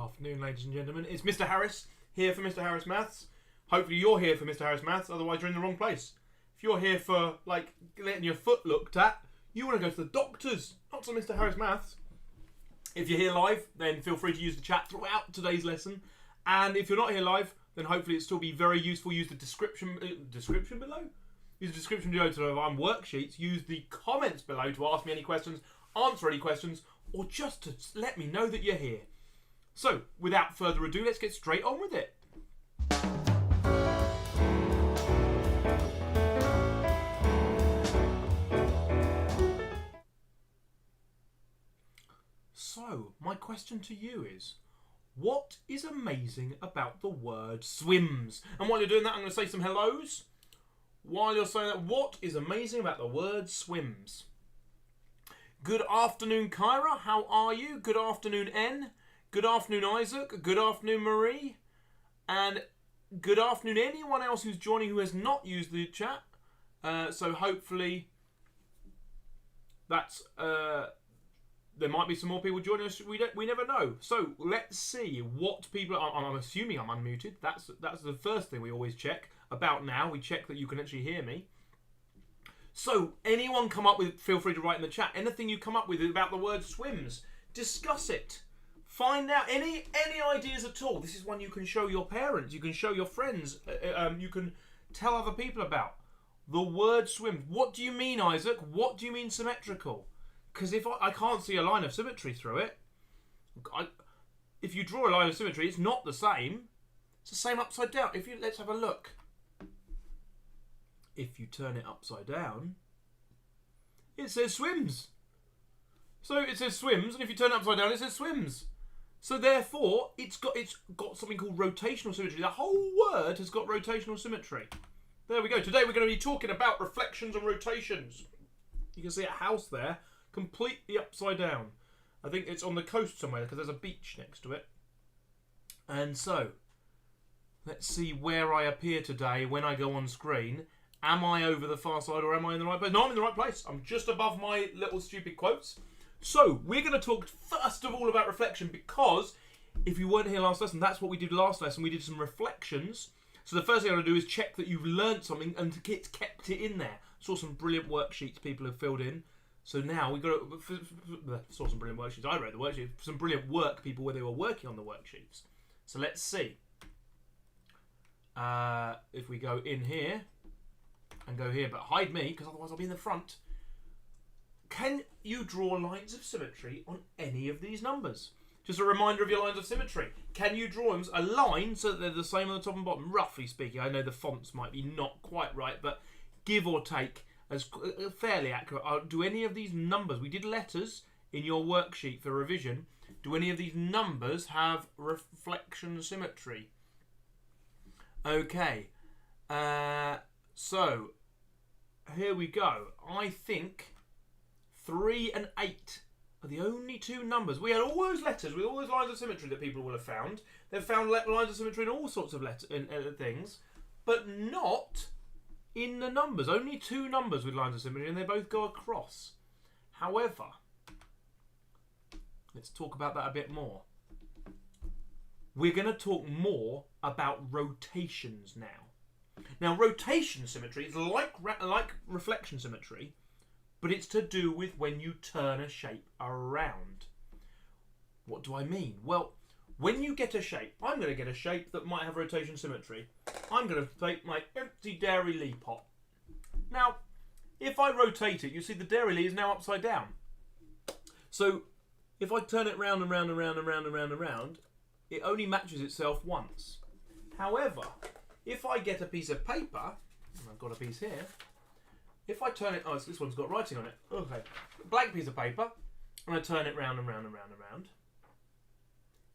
afternoon, ladies and gentlemen. It's Mr. Harris here for Mr. Harris Maths. Hopefully you're here for Mr. Harris Maths, otherwise you're in the wrong place. If you're here for, like, getting your foot looked at, you want to go to the doctors, not to Mr. Harris Maths. If you're here live, then feel free to use the chat throughout today's lesson. And if you're not here live, then hopefully it'll still be very useful. Use the description below. Use the description below to provide worksheets. Use the comments below to ask me any questions, answer any questions, or just to let me know that you're here. So, without further ado, let's get straight on with it. So, my question to you is, what is amazing about the word swims? And while you're doing that, I'm going to say some hellos. While you're saying that, what is amazing about the word swims? Good afternoon, Kyra. How are you? Good afternoon, N. Good afternoon, Isaac. Good afternoon, Marie. And good afternoon, anyone else who's joining who has not used the chat. So hopefully that's... there might be some more people joining us. We never know. So let's see what people... I'm assuming I'm unmuted. That's the first thing we always check. About now, we check that you can actually hear me. So anyone come up with... Feel free to write in the chat. Anything you come up with about the word swims. Discuss it. Find out any ideas at all. This is one you can show your parents. You can show your friends. You can tell other people about. The word swims. What do you mean, Isaac? What do you mean symmetrical? Because if I can't see a line of symmetry through it, if you draw a line of symmetry, it's not the same. It's the same upside down. Let's have a look. If you turn it upside down, it says swims. So it says swims, and if you turn it upside down, it says swims. So therefore, it's got something called rotational symmetry. The whole word has got rotational symmetry. There we go. Today we're going to be talking about reflections and rotations. You can see a house there, completely upside down. I think it's on the coast somewhere because there's a beach next to it. And so, let's see where I appear today when I go on screen. Am I over the far side or am I in the right place? No, I'm in the right place. I'm just above my little stupid quotes. So, we're going to talk first of all about reflection because if you weren't here last lesson, that's what we did last lesson. We did some reflections. So the first thing I'm going to do is check that you've learnt something and kept it in there. Saw some brilliant worksheets people have filled in. So now we've got to... Saw some brilliant worksheets. I wrote the worksheets. Some brilliant work people where they were working on the worksheets. So let's see. If we go in here and go here, but hide me because otherwise I'll be in the front. Can you draw lines of symmetry on any of these numbers? Just a reminder of your lines of symmetry. Can you draw them a line so that they're the same on the top and bottom? Roughly speaking, I know the fonts might be not quite right, but give or take, as fairly accurate. Do any of these numbers, we did letters in your worksheet for revision, do any of these numbers have reflection symmetry? Okay, so here we go. I think 3 and 8 are the only two numbers. We had all those letters with all those lines of symmetry that people will have found. They've found lines of symmetry in all sorts of things, but not in the numbers. Only 2 numbers with lines of symmetry, and they both go across. However, let's talk about that a bit more. We're going to talk more about rotations now. Now, rotation symmetry is like reflection symmetry, but it's to do with when you turn a shape around. What do I mean? Well, when you get a shape, I'm going to get a shape that might have rotation symmetry. I'm going to take my empty Dairy Lee pot. Now, if I rotate it, you see the Dairy Lee is now upside down. So, if I turn it round and round and round and round and round and round, it only matches itself once. However, if I get a piece of paper, and I've got a piece here, if I turn it, this one's got writing on it. Okay, blank piece of paper, and I turn it round and round and round and round.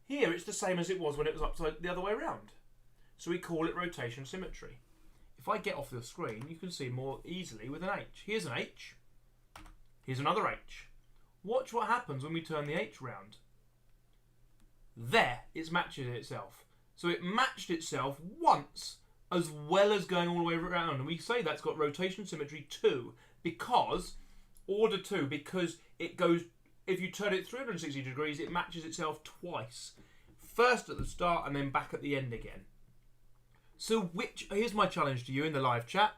Here, it's the same as it was when it was upside the other way around. So we call it rotation symmetry. If I get off the screen, you can see more easily with an H. Here's an H. Here's another H. Watch what happens when we turn the H round. There, it's matching itself. So it matched itself once, as well as going all the way around. And we say that's got rotation symmetry 2 because, order 2, because it goes, if you turn it 360 degrees, it matches itself twice. first at the start and then back at the end again. So here's my challenge to you in the live chat,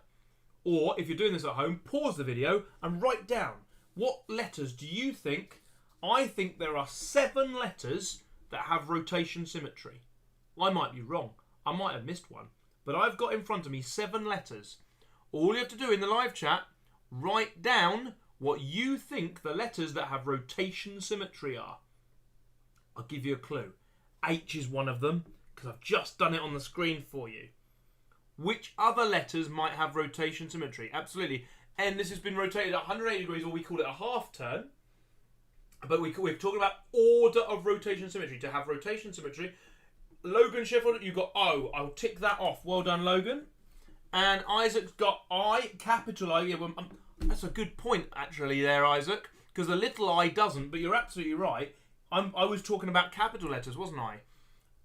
or if you're doing this at home, pause the video and write down what letters do you think. I think there are 7 letters that have rotation symmetry. I might be wrong. I might have missed one. But I've got in front of me 7 letters. All you have to do in the live chat, write down what you think the letters that have rotation symmetry are. I'll give you a clue. H is one of them, because I've just done it on the screen for you. Which other letters might have rotation symmetry? Absolutely. And this has been rotated at 180 degrees, or we call it a half turn. But we're talking about order of rotation symmetry. To have rotation symmetry, Logan Sheffield, you got O. I'll tick that off. Well done, Logan. And Isaac's got I, capital I. Yeah, well, that's a good point, actually, there, Isaac. Because the little I doesn't, but you're absolutely right. I was talking about capital letters, wasn't I?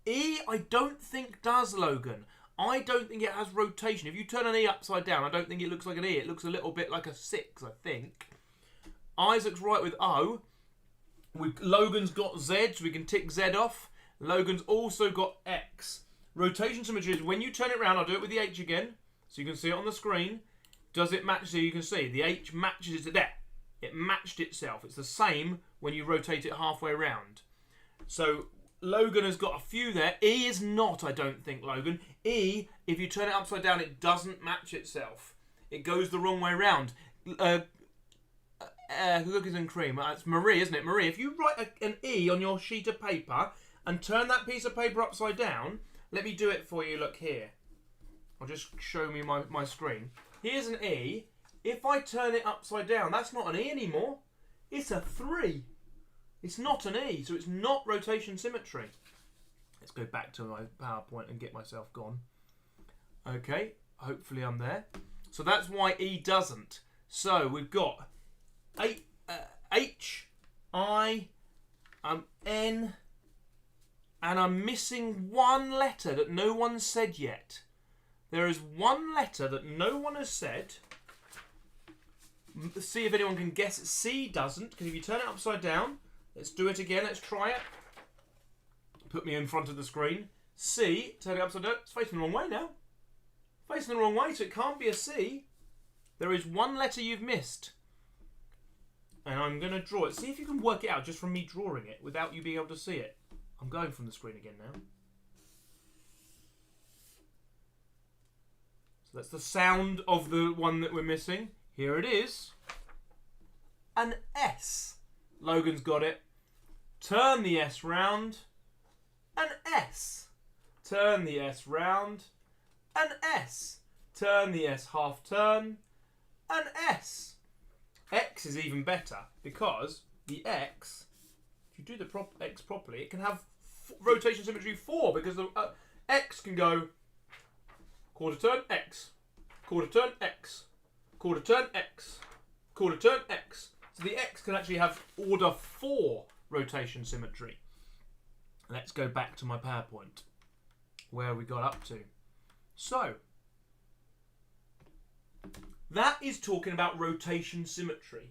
E, I don't think does, Logan. I don't think it has rotation. If you turn an E upside down, I don't think it looks like an E. It looks a little bit like a 6, I think. Isaac's right with O. Logan's got Z, so we can tick Z off. Logan's also got X. Rotation symmetry is when you turn it around. I'll do it with the H again, so you can see it on the screen. Does it match? So you can see the H matches it there. It matched itself. It's the same when you rotate it halfway around. So Logan has got a few there. E is not, I don't think, Logan. E, if you turn it upside down, it doesn't match itself. It goes the wrong way around. Cookies and cream. It's Marie, isn't it? Marie, if you write an E on your sheet of paper and turn that piece of paper upside down, let me do it for you. Look here. I'll just show me my screen. Here's an E. If I turn it upside down, that's not an E anymore. It's a 3. It's not an E, so it's not rotation symmetry. Let's go back to my PowerPoint and get myself gone. Okay, hopefully I'm there. So that's why E doesn't. So we've got H, I, N, and I'm missing one letter that no one said yet. There is one letter that no one has said. Let's see if anyone can guess it. C doesn't, because if you turn it upside down, let's do it again. Let's try it. Put me in front of the screen. C, turn it upside down. It's facing the wrong way now. Facing the wrong way, so it can't be a C. There is one letter you've missed. And I'm going to draw it. See if you can work it out just from me drawing it without you being able to see it. I'm going from the screen again now. So that's the sound of the one that we're missing. Here it is. An S. Logan's got it. Turn the S round. An S. Turn the S round. An S. Turn the S half turn. An S. X is even better because the X, if you do the X properly, it can have rotation symmetry 4 because the X can go quarter turn X, quarter turn X, quarter turn X, quarter turn X. So the X can actually have order 4 rotation symmetry. Let's go back to my PowerPoint where we got up to. So that is talking about rotation symmetry.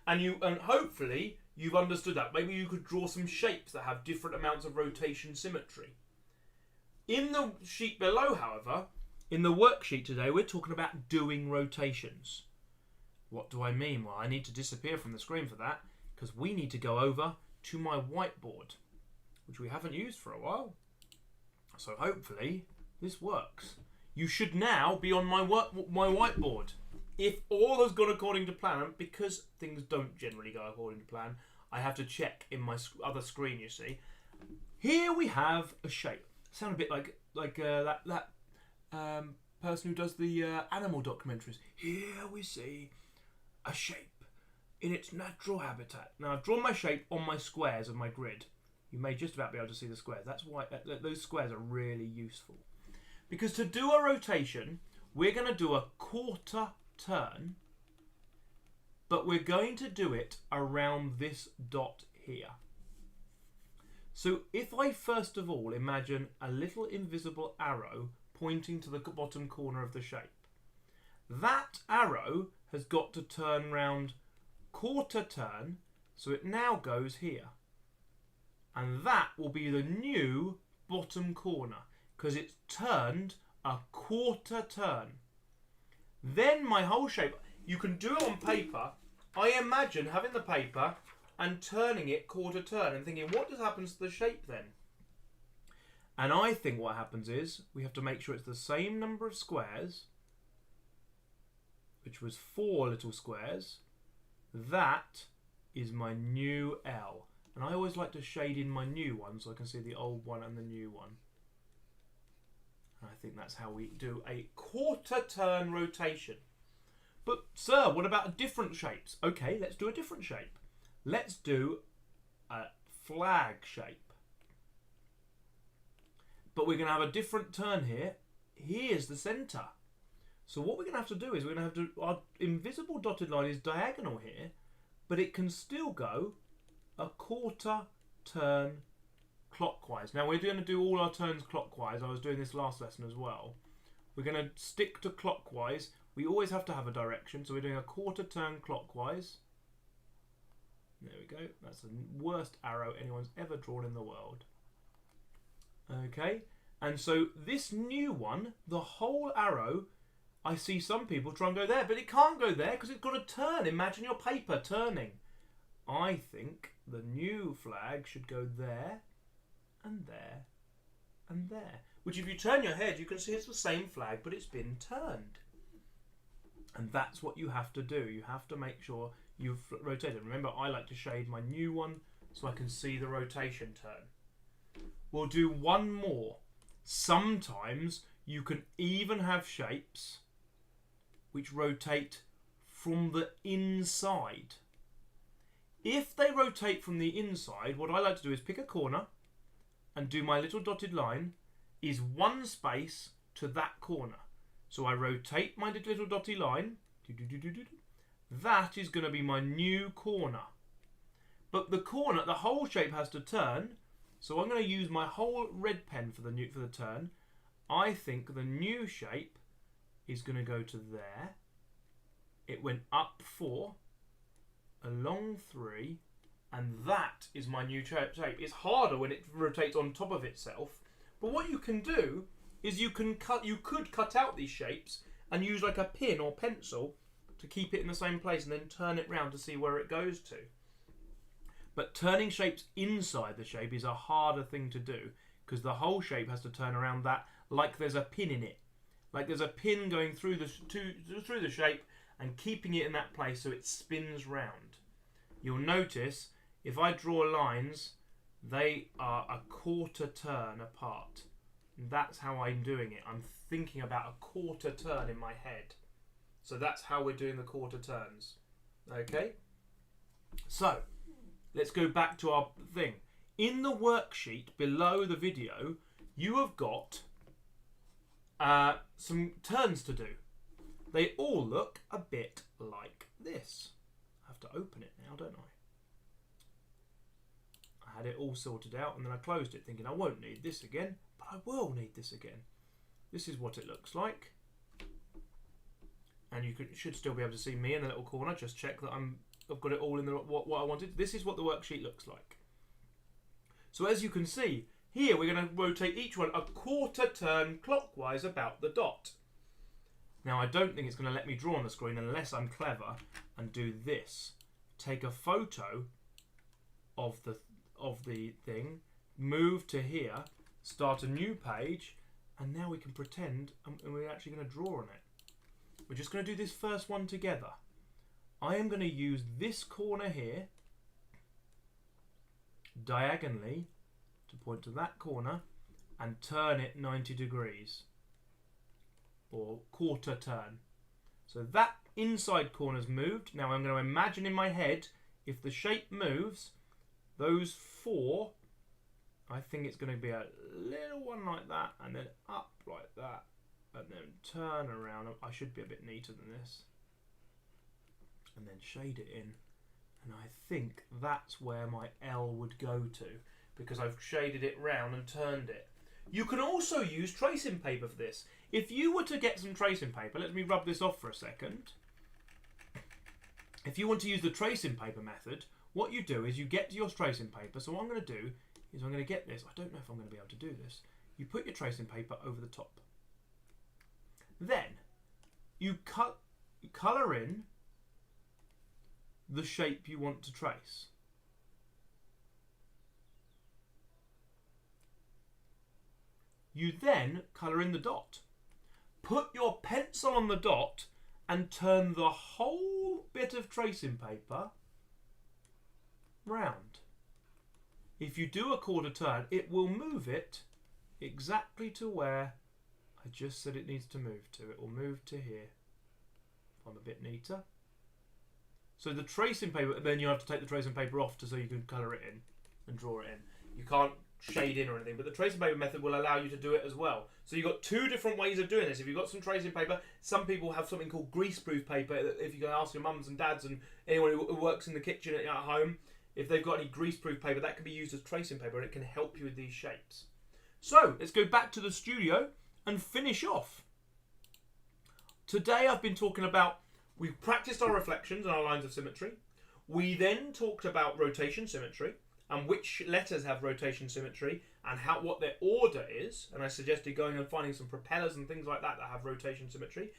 And hopefully you've understood that. Maybe you could draw some shapes that have different amounts of rotation symmetry. In the sheet below, however, in the worksheet today, we're talking about doing rotations. What do I mean? Well, I need to disappear from the screen for that because we need to go over to my whiteboard, which we haven't used for a while. So hopefully this works. You should now be on my whiteboard. If all has gone according to plan, and because things don't generally go according to plan, I have to check in my other screen, you see. Here we have a shape. Sound a bit like that person who does the animal documentaries. Here we see a shape in its natural habitat. Now I've drawn my shape on my squares of my grid. You may just about be able to see the squares. That's why those squares are really useful. Because to do a rotation, we're going to do a quarter turn, but we're going to do it around this dot here. So if I first of all imagine a little invisible arrow pointing to the bottom corner of the shape, that arrow has got to turn round quarter turn, so it now goes here. And that will be the new bottom corner because it's turned a quarter turn. Then my whole shape, you can do it on paper. I imagine having the paper and turning it quarter turn and thinking, what just happens to the shape then? And I think what happens is we have to make sure it's the same number of squares, which was 4 little squares. That is my new L. And I always like to shade in my new one so I can see the old one and the new one. And I think that's how we do a quarter turn rotation. But sir, what about different shapes? Okay, let's do a different shape. Let's do a flag shape. But we're going to have a different turn here. Here's the centre. So what we're going to have to do is we're going to have to, our invisible dotted line is diagonal here, but it can still go a quarter turn clockwise. Now we're going to do all our turns clockwise. I was doing this last lesson as well. We're going to stick to clockwise. We always have to have a direction, so we're doing a quarter turn clockwise. There we go. That's the worst arrow anyone's ever drawn in the world. Okay, and so this new one, the whole arrow, I see some people try and go there, but it can't go there because it's got to turn. Imagine your paper turning. I think the new flag should go there and there and there. Which if you turn your head, you can see it's the same flag, but it's been turned. And that's what you have to do. You have to make sure you've rotated. Remember, I like to shade my new one so I can see the rotation turn. We'll do one more. Sometimes you can even have shapes which rotate from the inside. If they rotate from the inside, what I like to do is pick a corner and do my little dotted line is one space to that corner. So I rotate my little dotted line. That is going to be my new corner. But the corner, the whole shape has to turn. So I'm going to use my whole red pen for the turn. I think the new shape is going to go to there. It went up 4, along 3, and that is my new shape. It's harder when it rotates on top of itself. But what you can do is you could cut out these shapes and use like a pin or pencil to keep it in the same place and then turn it round to see where it goes to. But turning shapes inside the shape is a harder thing to do because the whole shape has to turn around that like there's a pin in it. Like there's a pin going through the shape and keeping it in that place so it spins round. You'll notice if I draw lines, they are a quarter turn apart. That's how I'm doing it. I'm thinking about a quarter turn in my head. So that's how we're doing the quarter turns. Okay? So, let's go back to our thing. In the worksheet below the video, you have got some turns to do. They all look a bit like this. I have to open it now, don't I? I had it all sorted out and then I closed it thinking I won't need this again, but I will need this again. This is what it looks like. And you should still be able to see me in the little corner. Just check that I've got it all in what I wanted. This is what the worksheet looks like. So as you can see, here we're going to rotate each one a quarter turn clockwise about the dot. Now I don't think it's going to let me draw on the screen unless I'm clever and do this. Take a photo of the thing, move to here, start a new page, and now we can pretend and we're actually going to draw on it. We're just going to do this first one together. I am going to use this corner here diagonally to point to that corner and turn it 90 degrees or quarter turn. So that inside corner's moved. Now I'm going to imagine in my head if the shape moves, those 4, I think it's going to be a little one like that and then up like that and then turn around. I should be a bit neater than this. And then shade it in. And I think that's where my L would go to because I've shaded it round and turned it. You can also use tracing paper for this. If you were to get some tracing paper, let me rub this off for a second. If you want to use the tracing paper method, what you do is you get your tracing paper. So what I'm going to do is I'm going to get this. I don't know if I'm going to be able to do this. You put your tracing paper over the top. Then you colour in the shape you want to trace. You then colour in the dot. Put your pencil on the dot and turn the whole bit of tracing paper round. If you do a quarter turn, it will move it exactly to where I just said it needs to move to. It will move to here. If I'm a bit neater. So the tracing paper, then you have to take the tracing paper off so you can colour it in and draw it in. You can't shade in or anything, but the tracing paper method will allow you to do it as well. So you've got two different ways of doing this. If you've got some tracing paper, some people have something called greaseproof paper. If you can ask your mums and dads and anyone who works in the kitchen at home, if they've got any greaseproof paper, that can be used as tracing paper and it can help you with these shapes. So let's go back to the studio and finish off. Today I've been talking about, we've practiced our reflections and our lines of symmetry. We then talked about rotation symmetry and which letters have rotation symmetry and what their order is. And I suggested going and finding some propellers and things like that that have rotation symmetry.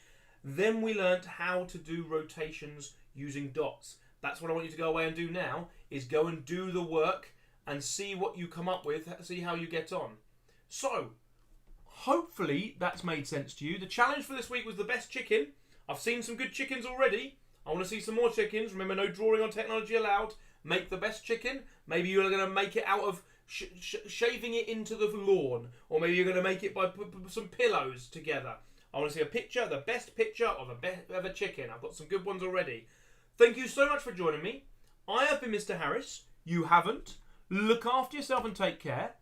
Then we learnt how to do rotations using dots. That's what I want you to go away and do now, is go and do the work and see what you come up with, see how you get on. So, hopefully that's made sense to you. The challenge for this week was the best chicken. I've seen some good chickens already. I want to see some more chickens. Remember, no drawing on technology allowed. Make the best chicken. Maybe you're going to make it out of shaving it into the lawn. Or maybe you're going to make it by some pillows together. I want to see a picture, the best picture of a chicken. I've got some good ones already. Thank you so much for joining me. I have been Mr. Harris. You haven't. Look after yourself and take care.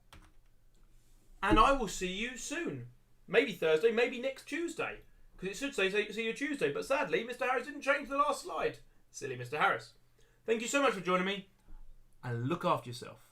And I will see you soon. Maybe Thursday, maybe next Tuesday. Because it should say see you Tuesday. But sadly, Mr. Harris didn't change the last slide. Silly Mr. Harris. Thank you so much for joining me. And look after yourself.